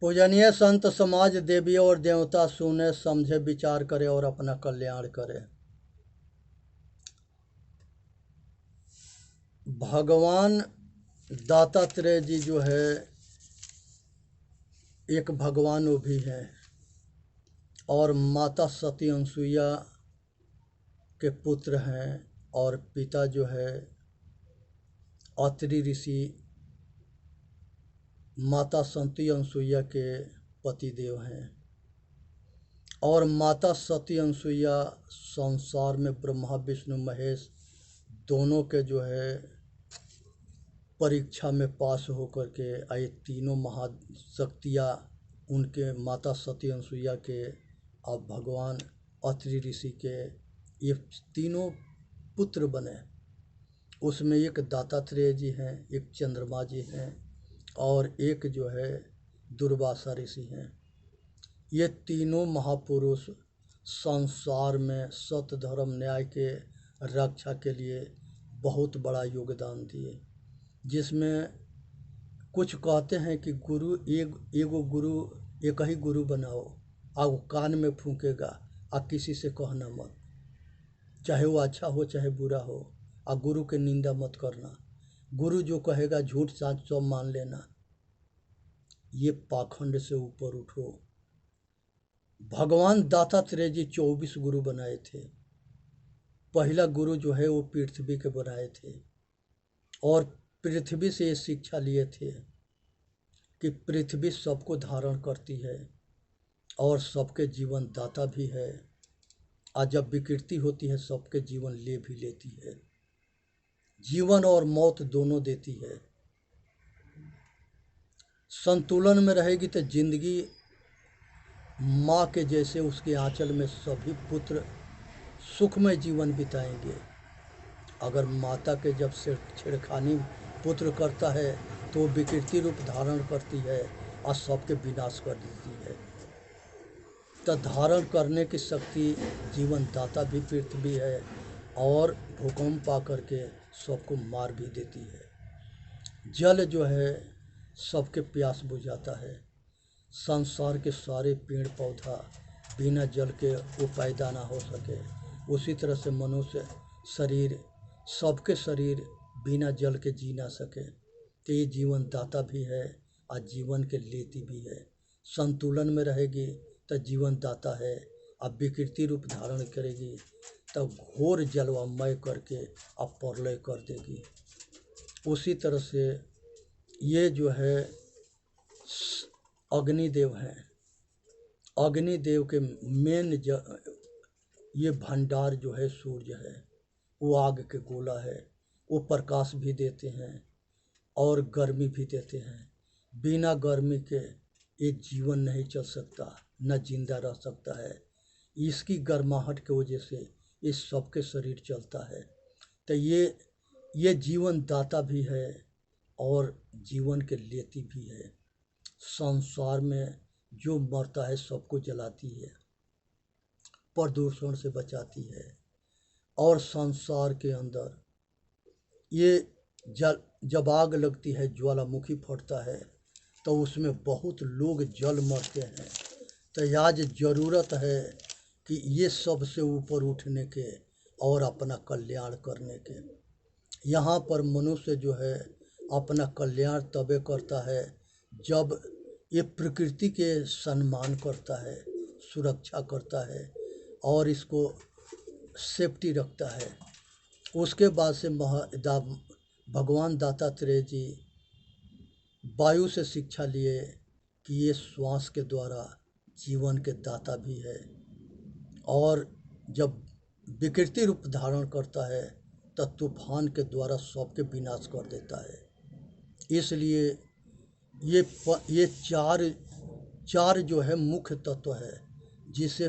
पूजनीय संत समाज देवी और देवता सुने समझे विचार करे और अपना कल्याण करे। भगवान दत्तात्रेय जी जो है एक भगवान वो भी हैं और माता सती अनसुईया के पुत्र हैं और पिता जो है अत्रि ऋषि माता सती अनसुईया के पतिदेव हैं। और माता सती अनसुईया संसार में ब्रह्मा विष्णु महेश दोनों के जो है परीक्षा में पास होकर के आए। तीनों महाशक्तियाँ उनके माता सती अनसुईया के अब भगवान अत्रि ऋषि के ये तीनों पुत्र बने। उसमें एक दत्तात्रेय जी हैं, एक चंद्रमा जी हैं और एक जो है दुर्वासा ऋषि हैं। ये तीनों महापुरुष संसार में सत्य धर्म न्याय के रक्षा के लिए बहुत बड़ा योगदान दिए। जिसमें कुछ कहते हैं कि गुरु एगो गुरु एक ही गुरु बनाओ, वो कान में फूंकेगा आ किसी से कहना मत, चाहे वो अच्छा हो चाहे बुरा हो। आ गुरु के निंदा मत करना, गुरु जो कहेगा झूठ साच सब मान लेना। ये पाखंड से ऊपर उठो। भगवान दत्तात्रेय जी 24 गुरु बनाए थे। पहला गुरु जो है वो पृथ्वी के बनाए थे और पृथ्वी से ये शिक्षा लिए थे कि पृथ्वी सबको धारण करती है और सबके जीवन दाता भी है, और जब विकृति होती है सबके जीवन ले भी लेती है। जीवन और मौत दोनों देती है। संतुलन में रहेगी तो जिंदगी माँ के जैसे उसके आंचल में सभी पुत्र सुखमय जीवन बिताएंगे। अगर माता के जब से छेड़खानी पुत्र करता है तो विकृति रूप धारण करती है और सबके विनाश कर देती है। तो धारण करने की शक्ति जीवन दाता भी पृथ्वी है और भूकंप आकर के सबको मार भी देती है। जल जो है सबके प्यास बुझाता है। संसार के सारे पेड़ पौधा बिना जल के वो पैदा ना हो सके, उसी तरह से मनुष्य शरीर सबके शरीर बिना जल के जी ना सके। तो ये जीवन दाता भी है और जीवन के लेती भी है। संतुलन में रहेगी तो जीवन दाता है, अब विकृति रूप धारण करेगी तो घोर जलवामय करके अब प्रलय कर देगी। उसी तरह से ये जो है अग्निदेव हैं। अग्निदेव के मेन ये भंडार जो है सूर्य है, वो आग के गोला है। वो प्रकाश भी देते हैं और गर्मी भी देते हैं। बिना गर्मी के ये जीवन नहीं चल सकता, न जिंदा रह सकता है। इसकी गर्माहट की वजह से इस सबके शरीर चलता है। तो ये जीवन दाता भी है और जीवन के लेती भी है। संसार में जो मरता है सबको जलाती है, प्रदूषण से बचाती है। और संसार के अंदर ये जब आग लगती है, ज्वालामुखी फटता है तो उसमें बहुत लोग जल मरते हैं। तो आज ज़रूरत है कि ये सबसे ऊपर उठने के और अपना कल्याण करने के। यहाँ पर मनुष्य जो है अपना कल्याण तबे करता है जब ये प्रकृति के सम्मान करता है, सुरक्षा करता है और इसको सेफ्टी रखता है। उसके बाद से भगवान दत्तात्रेय जी वायु से शिक्षा लिए कि ये श्वास के द्वारा जीवन के दाता भी है और जब विकृति रूप धारण करता है तो तूफान के द्वारा सबके विनाश कर देता है। इसलिए ये चार जो है मुख्य तत्व है जिसे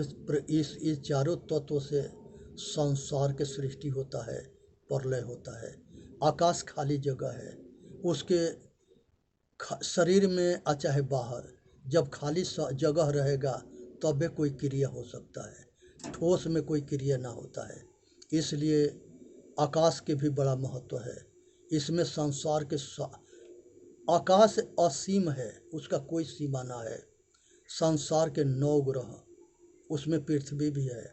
इस चारों तत्वों से संसार के सृष्टि होता है, प्रलय होता है। आकाश खाली जगह है, उसके शरीर में चाहे बाहर जब खाली जगह रहेगा तब कोई क्रिया हो सकता है, ठोस में कोई क्रिया ना होता है। इसलिए आकाश के भी बड़ा महत्व है। इसमें संसार के आकाश असीम है, उसका कोई सीमा ना है। संसार के 9 ग्रह, उसमें पृथ्वी भी है।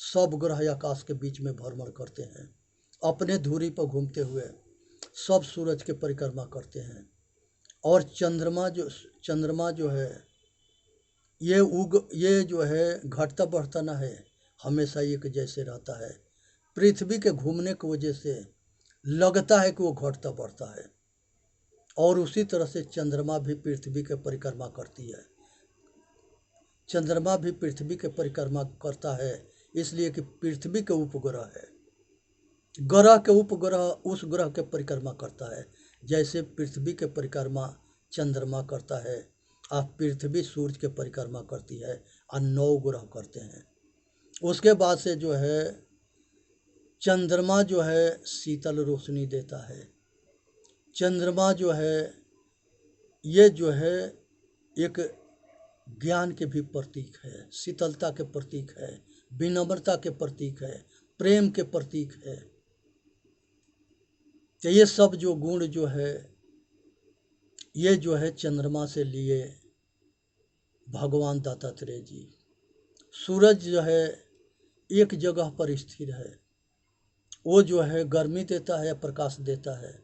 सब ग्रह आकाश के बीच में भ्रमण करते हैं, अपने धुरी पर घूमते हुए सब सूरज के परिक्रमा करते हैं। और चंद्रमा जो है ये जो है घटता बढ़ता ना है, हमेशा एक जैसे रहता है। पृथ्वी के घूमने की वजह से लगता है कि वो घटता बढ़ता है। और उसी तरह से चंद्रमा भी पृथ्वी के परिक्रमा करती है। चंद्रमा भी पृथ्वी के परिक्रमा करता है, इसलिए कि पृथ्वी के उपग्रह है। ग्रह के उपग्रह उस ग्रह के परिक्रमा करता है, जैसे पृथ्वी के परिक्रमा चंद्रमा करता है, और पृथ्वी सूर्य के परिक्रमा करती है, और 9 ग्रह करते हैं। उसके बाद से जो है चंद्रमा जो है शीतल रोशनी देता है। चंद्रमा जो है ये जो है एक ज्ञान के भी प्रतीक है, शीतलता के प्रतीक है, विनम्रता के प्रतीक है, प्रेम के प्रतीक है। तो ये सब जो गुण जो है ये जो है चंद्रमा से लिए भगवान दत्तात्रेय जी। सूरज जो है एक जगह पर स्थिर है, वो जो है गर्मी देता है, प्रकाश देता है,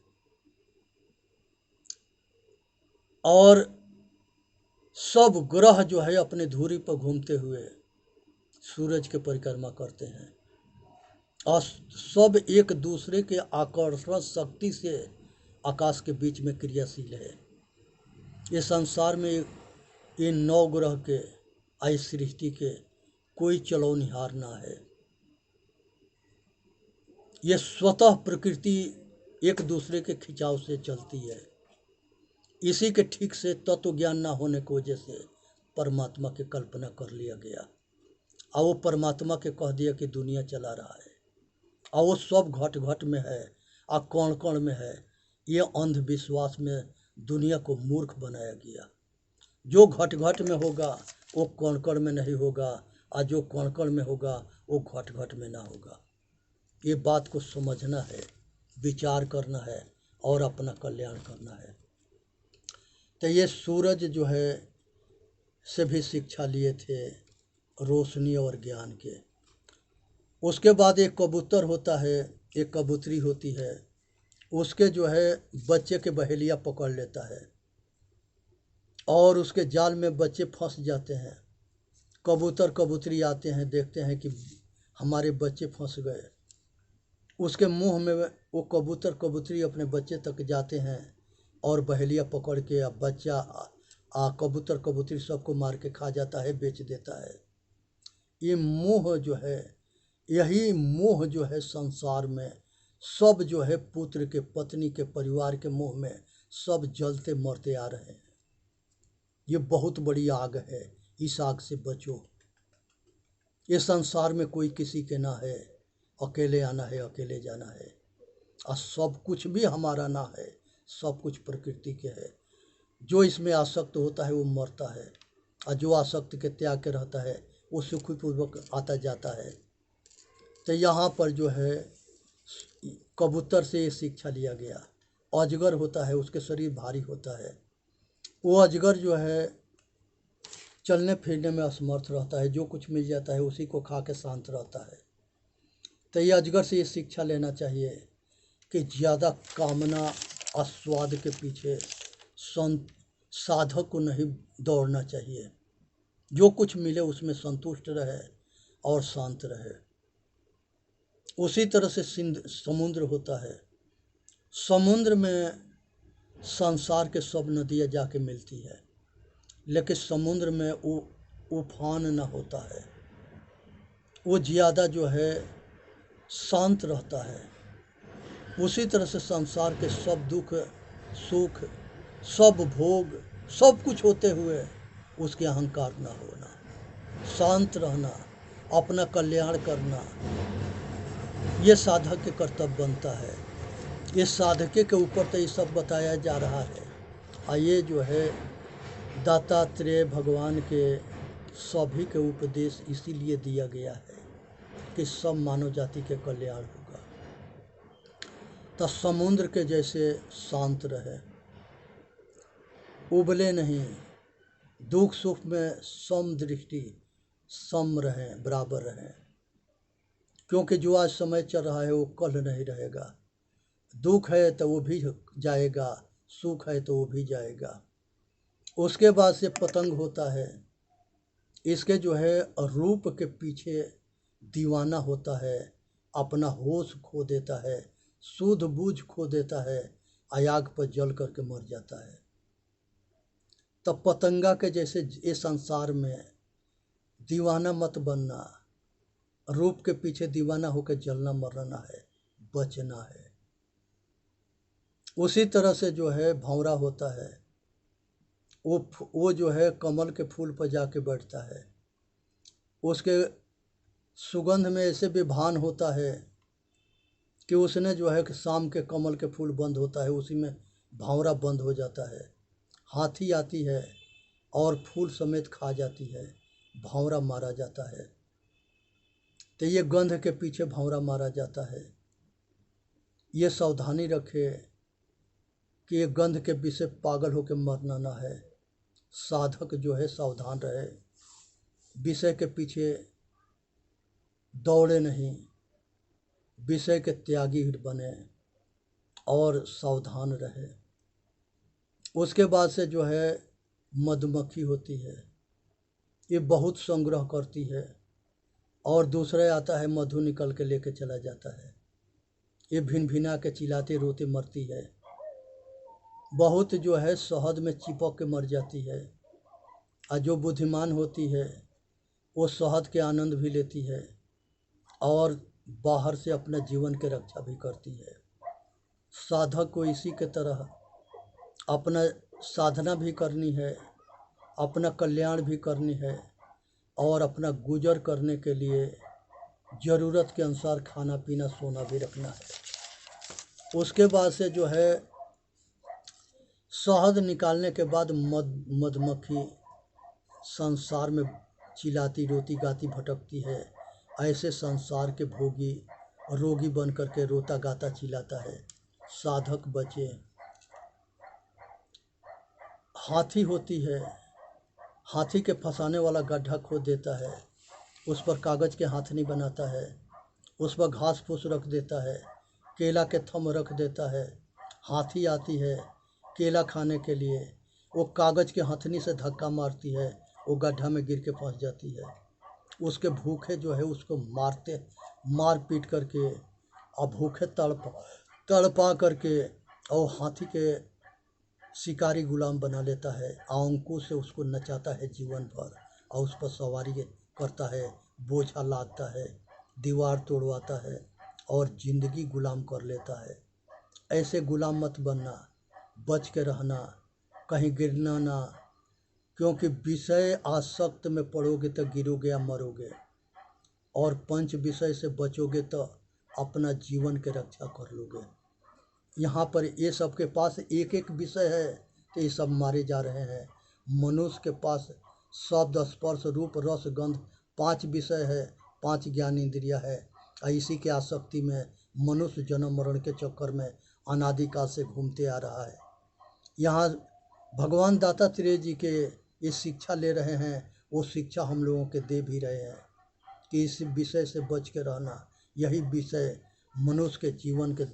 और सब ग्रह जो है अपने धुरी पर घूमते हुए सूरज के परिक्रमा करते हैं, और सब एक दूसरे के आकर्षण शक्ति से आकाश के बीच में क्रियाशील है। ये संसार में ये 9 ग्रह के आई सृष्टि के कोई चलौनिहार ना है। ये स्वतः प्रकृति एक दूसरे के खिंचाव से चलती है। इसी के ठीक से तत्व ज्ञान ना होने की वजह से परमात्मा की कल्पना कर लिया गया, और वो परमात्मा के कह दिया कि दुनिया चला रहा है, और वो सब घट घट में है और कण कण में है। ये अंधविश्वास में दुनिया को मूर्ख बनाया गया। जो घट घट में होगा वो कण कण में नहीं होगा, और जो कण कण में होगा वो घट घट में ना होगा। ये बात को समझना है, विचार करना है और अपना कल्याण करना है। तो ये सूरज जो है से भी शिक्षा लिए थे रोशनी और ज्ञान के। उसके बाद एक कबूतर होता है, एक कबूतरी होती है, उसके जो है बच्चे के बहेलिया पकड़ लेता है, और उसके जाल में बच्चे फंस जाते हैं। कबूतर कबूतरी आते हैं, देखते हैं कि हमारे बच्चे फंस गए। उसके मुंह में वो कबूतर कबूतरी अपने बच्चे तक जाते हैं, और बहेलिया पकड़ के बच्चा कबूतर कबूतरी सबको मार के खा जाता है, बेच देता है। ये मोह जो है, यही मोह जो है संसार में सब जो है पुत्र के, पत्नी के, परिवार के मोह में सब जलते मरते आ रहे हैं। ये बहुत बड़ी आग है, इस आग से बचो। ये संसार में कोई किसी के ना है, अकेले आना है, अकेले जाना है, और सब कुछ भी हमारा ना है, सब कुछ प्रकृति के है। जो इसमें आसक्त होता है वो मरता है, और जो आसक्त के त्याग के रहता है वो सुखपूर्वक आता जाता है। तो यहाँ पर जो है कबूतर से ये शिक्षा लिया गया। अजगर होता है, उसके शरीर भारी होता है, वो अजगर जो है चलने फिरने में असमर्थ रहता है, जो कुछ मिल जाता है उसी को खा के शांत रहता है। तो ये अजगर से ये शिक्षा लेना चाहिए कि ज़्यादा कामना और स्वाद के पीछे साधक को नहीं दौड़ना चाहिए। जो कुछ मिले उसमें संतुष्ट रहे और शांत रहे। उसी तरह से समुद्र होता है, समुद्र में संसार के सब नदियाँ जाके मिलती है, लेकिन समुद्र में उफान न होता है, वो ज़्यादा जो है शांत रहता है। उसी तरह से संसार के सब दुख सुख सब भोग सब कुछ होते हुए उसके अहंकार न होना, शांत रहना, अपना कल्याण करना, ये साधक के कर्तव्य बनता है। ये साधके के ऊपर तो ये सब बताया जा रहा है, और ये जो है दत्तात्रेय भगवान के सभी के उपदेश इसीलिए दिया गया है कि सब मानव जाति के कल्याण होगा। तो समुद्र के जैसे शांत रहे, उबले नहीं, दुख सुख में सम दृष्टि, सम रहें, बराबर रहें, क्योंकि जो आज समय चल रहा है वो कल नहीं रहेगा। दुख है तो वो भी जाएगा, सुख है तो वो भी जाएगा। उसके बाद से पतंग होता है, इसके जो है रूप के पीछे दीवाना होता है, अपना होश खो देता है, सूझ बूझ खो देता है, आग पर जल करके मर जाता है। तब पतंगा के जैसे इस संसार में दीवाना मत बनना, रूप के पीछे दीवाना होकर जलना मरना है, बचना है। उसी तरह से जो है भंवरा होता है, वो जो है कमल के फूल पर जाके बैठता है, उसके सुगंध में ऐसे विभान होता है कि उसने जो है कि शाम के कमल के फूल बंद होता है, उसी में भंवरा बंद हो जाता है। हाथी आती है और फूल समेत खा जाती है, भंवरा मारा जाता है। तो ये गंध के पीछे भंवरा मारा जाता है। ये सावधानी रखे कि ये गंध के विषय पागल होकर मरना ना है। साधक जो है सावधान रहे, विषय के पीछे दौड़े नहीं, विषय के त्यागी बने और सावधान रहे। उसके बाद से जो है मधुमक्खी होती है, ये बहुत संग्रह करती है और दूसरे आता है मधु निकल के लेके चला जाता है। ये भिन भिना के चिल्लाते रोते मरती है। बहुत जो है शहद में चिपक के मर जाती है। और जो बुद्धिमान होती है वो शहद के आनंद भी लेती है और बाहर से अपने जीवन की रक्षा भी करती है। साधक को इसी के तरह अपना साधना भी करनी है, अपना कल्याण भी करनी है और अपना गुजर करने के लिए ज़रूरत के अनुसार खाना पीना सोना भी रखना है। उसके बाद से जो है शहद निकालने के बाद मधुमक्खी संसार में चिल्लाती रोती गाती भटकती है। ऐसे संसार के भोगी रोगी बन करके रोता गाता चिल्लाता है। साधक बचे। हाथी होती है, हाथी के फंसाने वाला गड्ढा खोद देता है, उस पर कागज़ के हाथनी बनाता है, उस पर घास फूस रख देता है, केला के थम रख देता है। हाथी आती है केला खाने के लिए, वो कागज़ के हथनी से धक्का मारती है, वो गड्ढा में गिर के फंस जाती है। उसके भूखे जो है उसको मार पीट करके और भूखे तड़पा करके और हाथी के शिकारी गुलाम बना लेता है। अंकुश से उसको नचाता है जीवन भर और उस पर सवारी करता है, बोझा लादता है, दीवार तोड़वाता है और ज़िंदगी गुलाम कर लेता है। ऐसे गुलाम मत बनना, बच के रहना, कहीं गिरना ना, क्योंकि विषय आसक्त में पड़ोगे तो गिरोगे या मरोगे, और पंच विषय से बचोगे तो अपना जीवन के रक्षा कर लोगे। यहाँ पर ये सब के पास एक एक विषय है तो ये सब मारे जा रहे हैं। मनुष्य के पास शब्द स्पर्श रूप रस गंध 5 विषय है, 5 ज्ञान इंद्रिया है। और इसी के आसक्ति में मनुष्य जन्म मरण के चक्कर में अनादिकाल से घूमते आ रहा है। यहाँ भगवान दत्तात्रेय जी के ये शिक्षा ले रहे हैं, वो शिक्षा हम लोगों के दे भी रहे हैं कि इस विषय से बच के रहना। यही विषय मनुष्य के जीवन के